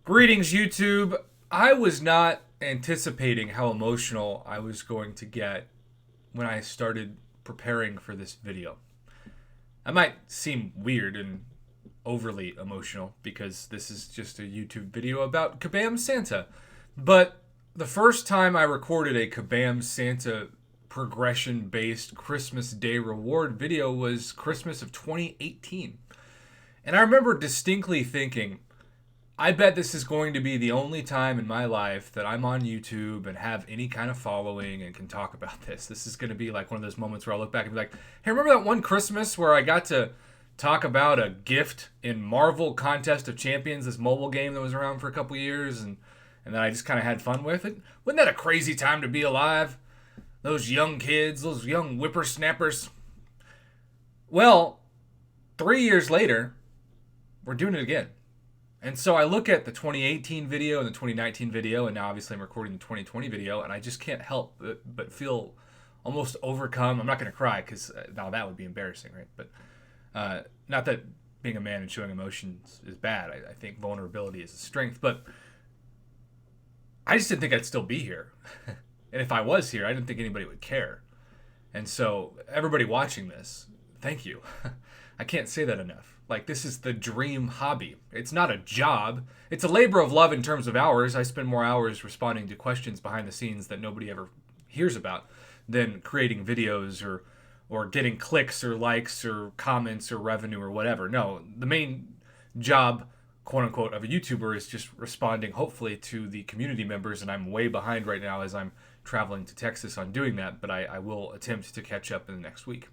Greetings, YouTube. I was not anticipating how emotional I was going to get when I started preparing for this video. I might seem weird and overly emotional because this is just a YouTube video about Kabam Santa. But the first time I recorded a Kabam Santa progression-based Christmas Day reward video was Christmas of 2018. And I remember distinctly thinking, I bet this is going to be the only time in my life that I'm on YouTube and have any kind of following and can talk about this. This is going to be like one of those moments where I'll look back and be like, hey, remember that one Christmas where I got to talk about a gift in Marvel Contest of Champions, this mobile game that was around for a couple years, and then I just kind of had fun with it? Wasn't that a crazy time to be alive? Those young kids, those young whippersnappers. Well, 3 years later, we're doing it again. And so I look at the 2018 video and the 2019 video, and now obviously I'm recording the 2020 video, and I just can't help but feel almost overcome. I'm not going to cry because now that would be embarrassing, right? But not that being a man and showing emotions is bad. I think vulnerability is a strength, but I just didn't think I'd still be here. And if I was here, I didn't think anybody would care. And so everybody watching this, thank you. I can't say that enough. Like, this is the dream hobby. It's not a job. It's a labor of love in terms of hours. I spend more hours responding to questions behind the scenes that nobody ever hears about than creating videos or getting clicks or likes or comments or revenue or whatever. No, the main job, quote unquote, of a YouTuber is just responding, hopefully, to the community members. And I'm way behind right now as I'm traveling to Texas on doing that, but I will attempt to catch up in the next week.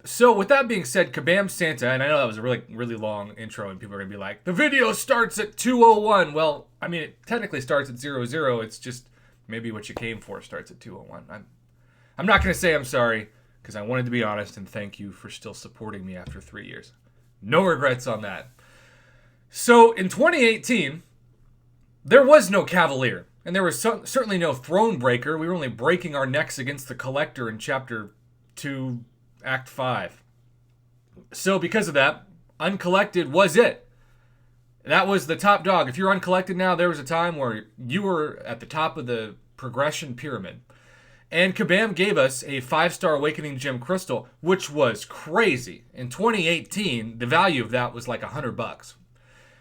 So with that being said, Kabam Santa, and I know that was a really, really long intro and people are going to be like, the video starts at 2:01. Well, I mean, it technically starts at 00. It's just maybe what you came for starts at 2:01. I'm not going to say I'm sorry because I wanted to be honest and thank you for still supporting me after 3 years. No regrets on that. So in 2018, there was no Cavalier and there was certainly no Throne Breaker. We were only breaking our necks against the Collector in Chapter 2, Act 5. So because of that, Uncollected was it. That was the top dog. If you're Uncollected now, there was a time where you were at the top of the progression pyramid. And Kabam gave us a 5-star Awakening Gem Crystal, which was crazy. In 2018, the value of that was like $100.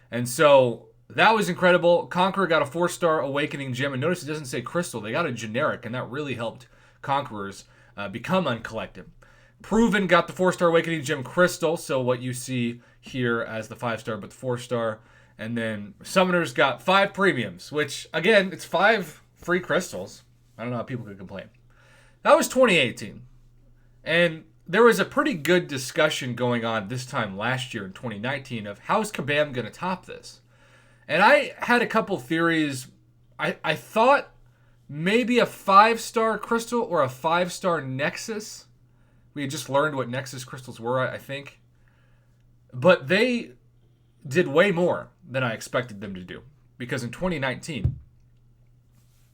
And so that was incredible. Conqueror got a 4-star Awakening Gem. And notice it doesn't say Crystal. They got a generic, and that really helped Conquerors become Uncollected. Proven got the 4-star Awakening Gem Crystal, so what you see here as the 5-star, but the 4-star. And then Summoners got 5 premiums, which, again, it's 5 free crystals. I don't know how people could complain. That was 2018. And there was a pretty good discussion going on this time last year in 2019 of how's Kabam going to top this? And I had a couple theories. I thought maybe a 5-star crystal or a 5-star Nexus. We had just learned what Nexus crystals were, I think. But they did way more than I expected them to do. Because in 2019,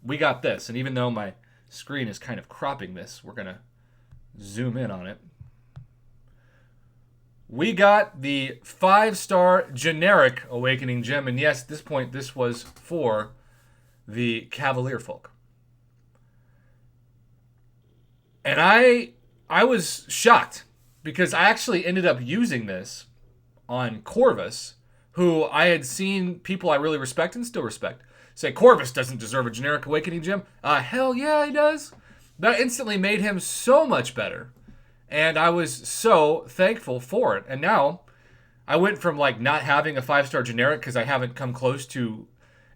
we got this. And even though my screen is kind of cropping this, we're going to zoom in on it. We got the 5-star generic Awakening Gem. And yes, at this point, this was for the Cavalier folk. And I was shocked because I actually ended up using this on Corvus, who I had seen people I really respect and still respect say Corvus doesn't deserve a generic Awakening Gem. Hell yeah, he does. That instantly made him so much better. And I was so thankful for it. And now I went from like not having a 5-star generic because I haven't come close to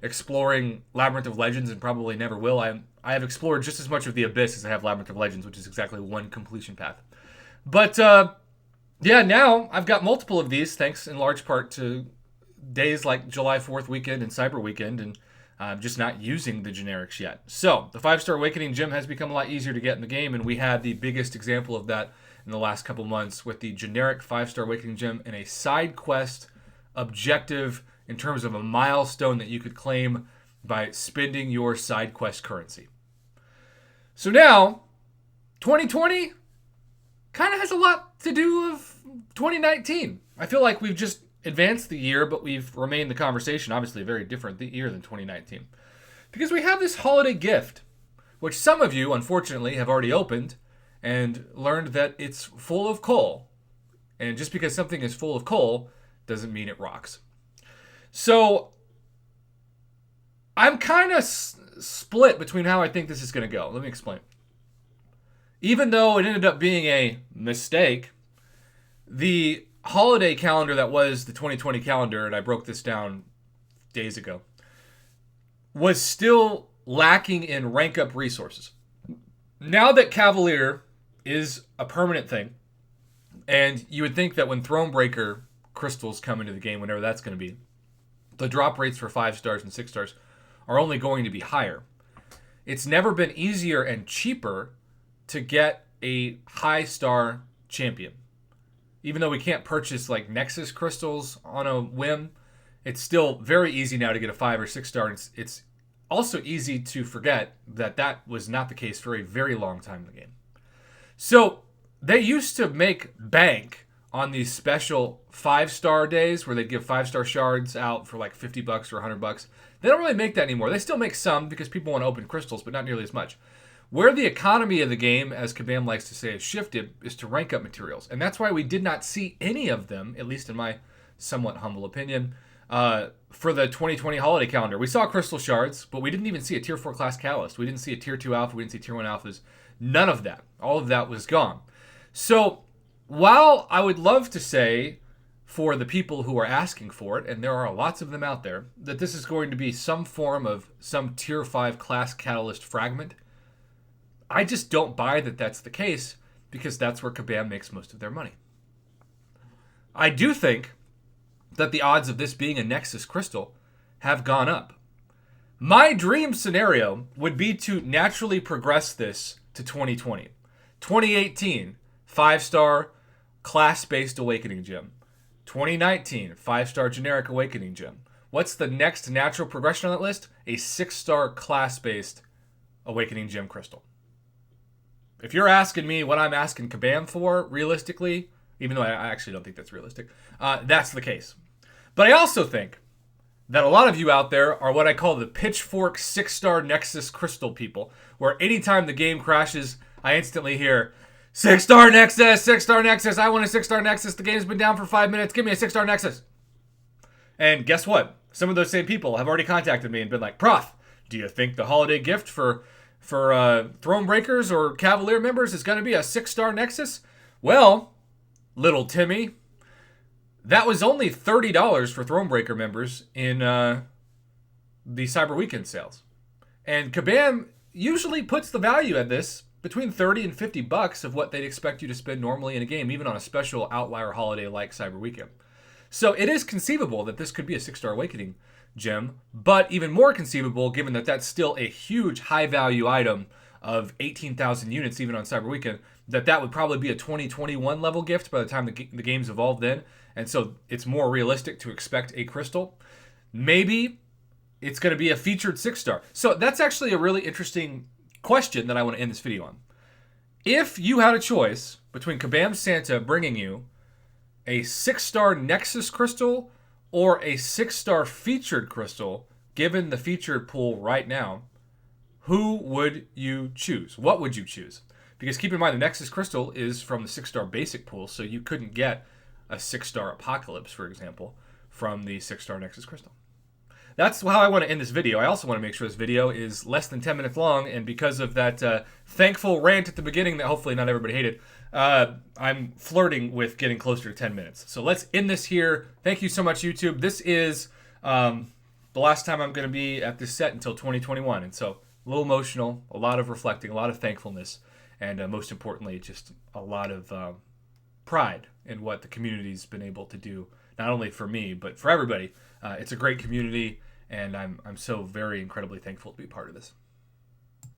exploring Labyrinth of Legends and probably never will. I have explored just as much of the Abyss as I have Labyrinth of Legends, which is exactly one completion path. But yeah, now I've got multiple of these, thanks in large part to days like July 4th weekend and Cyber Weekend, and I'm just not using the generics yet. So the 5-star Awakening Gem has become a lot easier to get in the game, and we had the biggest example of that in the last couple months with the generic 5-star Awakening Gem in a side quest objective in terms of a milestone that you could claim by spending your side quest currency. So now, 2020 kind of has a lot to do with 2019. I feel like we've just advanced the year, but we've remained the conversation, obviously a very different year than 2019. Because we have this holiday gift, which some of you, unfortunately, have already opened and learned that it's full of coal. And just because something is full of coal doesn't mean it rocks. So I'm kind of split between how I think this is going to go. Let me explain. Even though it ended up being a mistake, the holiday calendar that was the 2020 calendar, and I broke this down days ago, was still lacking in rank up resources. Now that Cavalier is a permanent thing, and you would think that when Thronebreaker crystals come into the game, whenever that's going to be, the drop rates for 5 stars and 6 stars are only going to be higher. It's never been easier and cheaper to get a high star champion. Even though we can't purchase like Nexus crystals on a whim, it's still very easy now to get a 5 or 6 star. It's also easy to forget that that was not the case for a very long time in the game. So they used to make bank on these special 5-star days where they give 5-star shards out for like $50 or $100. They don't really make that anymore. They still make some because people want to open crystals, but not nearly as much. Where the economy of the game, as Kabam likes to say, has shifted is to rank up materials. And that's why we did not see any of them, at least in my somewhat humble opinion, for the 2020 holiday calendar. We saw crystal shards, but we didn't even see a tier 4 class catalyst. We didn't see a tier 2 alpha. We didn't see tier 1 alphas. None of that. All of that was gone. So while I would love to say for the people who are asking for it, and there are lots of them out there, that this is going to be some form of some tier 5 class catalyst fragment, I just don't buy that that's the case because that's where Kabam makes most of their money. I do think that the odds of this being a Nexus crystal have gone up. My dream scenario would be to naturally progress this to 2020. 2018, 5-star class-based Awakening Gem. 2019, 5-star generic Awakening Gem. What's the next natural progression on that list? A 6-star class-based Awakening Gem crystal. If you're asking me what I'm asking Kabam for, realistically, even though I actually don't think that's realistic, that's the case. But I also think that a lot of you out there are what I call the pitchfork 6-star Nexus crystal people, where anytime the game crashes, I instantly hear, 6-star Nexus, 6-star Nexus, I want a 6-star Nexus, the game's been down for 5 minutes, give me a 6-star Nexus. And guess what? Some of those same people have already contacted me and been like, Prof, do you think the holiday gift for Thronebreakers or Cavalier members is going to be a 6-star Nexus? Well, little Timmy, that was only $30 for Thronebreaker members in the Cyber Weekend sales. And Kabam usually puts the value at this between $30 and $50 of what they'd expect you to spend normally in a game, even on a special outlier holiday like Cyber Weekend. So it is conceivable that this could be a 6-star Awakening gem, but even more conceivable, given that that's still a huge high-value item of 18,000 units, even on Cyber Weekend, that would probably be a 2021 level gift by the time the game's evolved in, and so it's more realistic to expect a crystal. Maybe it's going to be a featured 6-star. So that's actually a really interesting question that I want to end this video on. If you had a choice between Kabam Santa bringing you a 6-star Nexus crystal or a 6-star featured crystal, given the featured pool right now, who would you choose? What would you choose? Because keep in mind, the Nexus crystal is from the 6-star basic pool, so you couldn't get a 6-star Apocalypse, for example, from the 6-star Nexus crystal. That's how I want to end this video. I also want to make sure this video is less than 10 minutes long, and because of that thankful rant at the beginning that hopefully not everybody hated, I'm flirting with getting closer to 10 minutes. So let's end this here. Thank you so much, YouTube. This is the last time I'm going to be at this set until 2021, and so a little emotional, a lot of reflecting, a lot of thankfulness, and most importantly, just a lot of pride in what the community's been able to do, not only for me, but for everybody. It's a great community, and I'm so very incredibly thankful to be part of this.